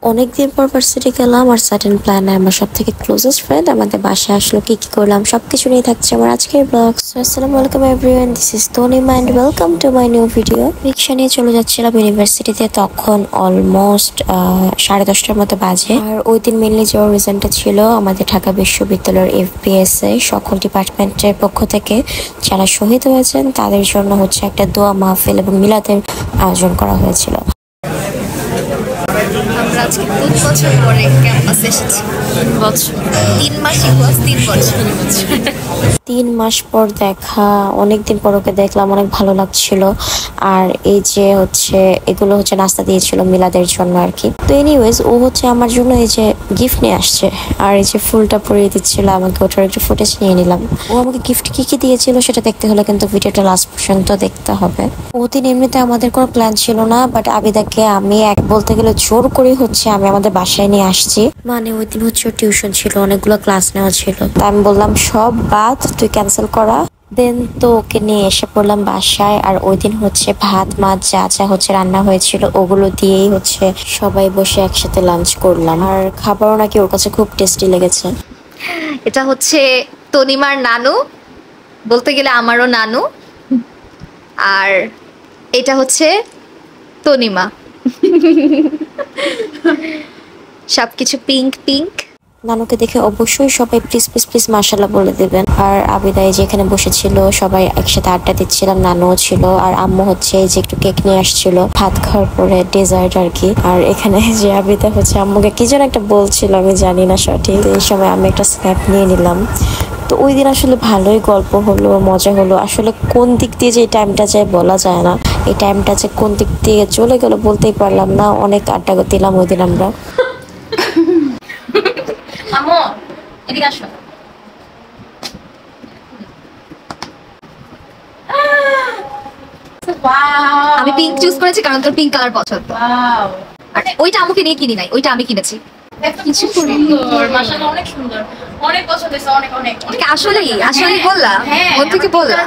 অনেকদিন পর ভার্সিটি গেলাম আর সাডেন প্ল্যানে আমার সব থেকে ক্লোজেস্ট ফ্রেন্ড আমাদের বাসায় আসলো, কি কি করলাম সবকিছু নিয়ে থাকছে আমার আজকের ব্লগ। সো আসসালামু আলাইকুম everyone, this is Tanima and welcome to my new video. রিক্সা নিয়ে চলে যাচ্ছিলাম ইউনিভার্সিটিতে, তখন অলমোস্ট 10:30টার মতো বাজে। আর ওই দিন মেনলি যাওয়ার রিজনটা ছিল আমাদের ঢাকা বিশ্ববিদ্যালয়ের FBS এ সকল ডিপার্টমেন্টের পক্ষ থেকে যারা শহীদ হয়েছেন তাদের জন্য হচ্ছে একটা দোয়া মাহফিল এবং মিলাদের আয়োজন করা হয়েছিল। আমরা আজকে 3 বছর পরে ক্যাম্পাসে এসেছি। 3 মাস ইকুয়ালস 3 বছর। 3 মাস পর দেখা, অনেকদিন পর ওকে দেখলাম, অনেক ভালো লাগছিল। আর এই যে হচ্ছে এগুলো হচ্ছে নাস্তা দিয়েছিল মিলাদের জন্য আর কি। তো এনিওয়েজ ও হচ্ছে আমার জন্য এই যে গিফট নিয়ে আসছে আর এই যে ফুলটা পরিয়ে দিচ্ছিল আমাকে, ওটার একটু ফুটেজ নিয়ে নিলাম। ও আমাকে গিফট কি কি দিয়েছিল সেটা দেখতে হলে কিন্তু ভিডিওটা লাস্ট পর্যন্ত দেখতে হবে। ওদিন এমনিতে আমাদের কোনো প্ল্যান ছিল না, বাট আবিদাকে আমি বলতে গেলে জোর করে হচ্ছে আমি আমাদের বাসায় নিয়ে আসছি। মানে ওই দিন হচ্ছে টিউশন ছিল, অনেকগুলো ক্লাস নেওয়া ছিল, তা আমি বললাম সব বাদ, তুই ক্যান্সেল করা। দেন তো ওকে নিয়ে এসে পড়লাম বাসায়। আর ওই দিন হচ্ছে ভাত মাছ যা যা হচ্ছে রান্না হয়েছিল ওগুলো দিয়েই হচ্ছে সবাই বসে একসাথে লাঞ্চ করলাম। আর খাবারও নাকি ওর কাছে খুব টেস্টি লেগেছে। এটা হচ্ছে তনিমার নানু, বলতে গেলে আমারও নানু। আর এটা হচ্ছে তনিমা। সবকিছু পিঙ্ক পিঙ্ক। নানুকে দেখে অবশ্যই সবাই প্লিজ প্লিজ প্লিজ মাশাআল্লাহ বলে দিবেন। আর আবিদা এই যে এখানে বসেছিল, সবাই একসাথে আড্ডা দিচ্ছিলাম, নানুও ছিল। আর আম্মু হচ্ছে এই যে একটু কেক নিয়ে আসছিল ভাত খাওয়ার পরে, ডেজার্ট আর কি। আর এখানে যে আবিদা হচ্ছে আম্মুকে কি যেন একটা বলছিল, আমি জানি না সঠিক। এই সময় আমি একটা স্ন্যাপ নিয়ে নিলাম। তো ওই দিন আসলে ভালোই গল্প হলো, মজা হলো। আসলে কোন দিক দিয়ে যে এই টাইমটা যায় বলা যায় না, এই টাইমটা যে কোন দিক দিয়ে চলে গেল বলতেই পারলাম না। অনেক আড্ডা দিলাম ওই দিন আমরা। আমো এদিকে আসো। আমি পিঙ্ক চুজ করেছি কারণ তোর পিঙ্ক কালার পছন্দ। আর ওইটা আমাকে নিয়ে কিনি নাই, ওইটা আমি কিনেছি। কিছু সুন্দর, মাশাআল্লাহ অনেক সুন্দর, অনেক পছন্দ হয়েছে, অনেক অনেক অনেক। আসলেই আসলেই বললা, হ্যাঁ মন থেকে বললা।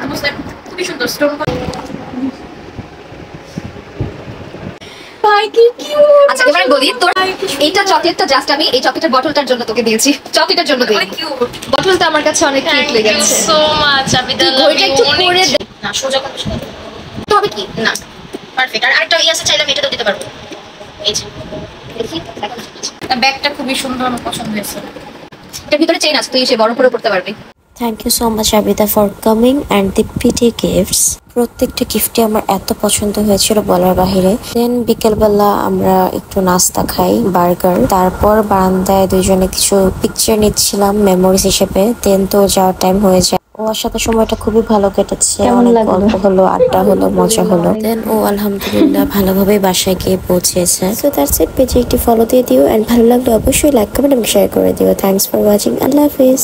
খুবই সুন্দর স্টোন। ভাই কি কিউট। আচ্ছা এবারে বলি, তোর এইটা চকলেটটা জাস্ট আমি এই চকলেটের বটলটার জন্য তোকে দিয়েছি, চকলেটের জন্য দিই। অনেক কিউট। বটলটা আমার কাছে অনেক কিউট লেগেছে। সো মাচ আবিদা, ওইটা একটু পরে না সোজা করে হবে কি না, পারফেক্ট। আর আরেকটা আছে চাইলে আমি এটা দিতে পারবো। এই যে দেখি ব্যাগটা খুবই সুন্দর, আমার পছন্দ হয়েছে। এটার ভিতরে চেইন আছে, তুই এসে বড় করে পড়তে পারবি। Thank you so much Abida for coming and the pretty gifts. প্রত্যেকটা গিফটই আমার এত পছন্দ হয়েছিল বলার বাহিরে। দেন বিকেলবেলা আমরা একটু নাস্তা খাই, বার্গার। তারপর বারান্দায় দুইজনে কিছু পিকচার নিচ্ছিলাম মেমোরিজ হিসেবে। দেন তো যাওয়ার টাইম হয়ে যায়। ওর সাথে সময়টা খুবই ভালো কেটেছে, অনেক গল্প হলো, আড্ডা হলো, মজা হলো। দেন ও আলহামদুলিল্লাহ ভালোভাবে বাসায় গিয়ে পৌঁছেছে। So that's it. পেজে একটি ফলো দিয়ে দিও, এন্ড ভালো লাগলে অবশ্যই লাইক কমেন্ট এবং শেয়ার করে দিও। Thanks for watching. Allah Hafiz.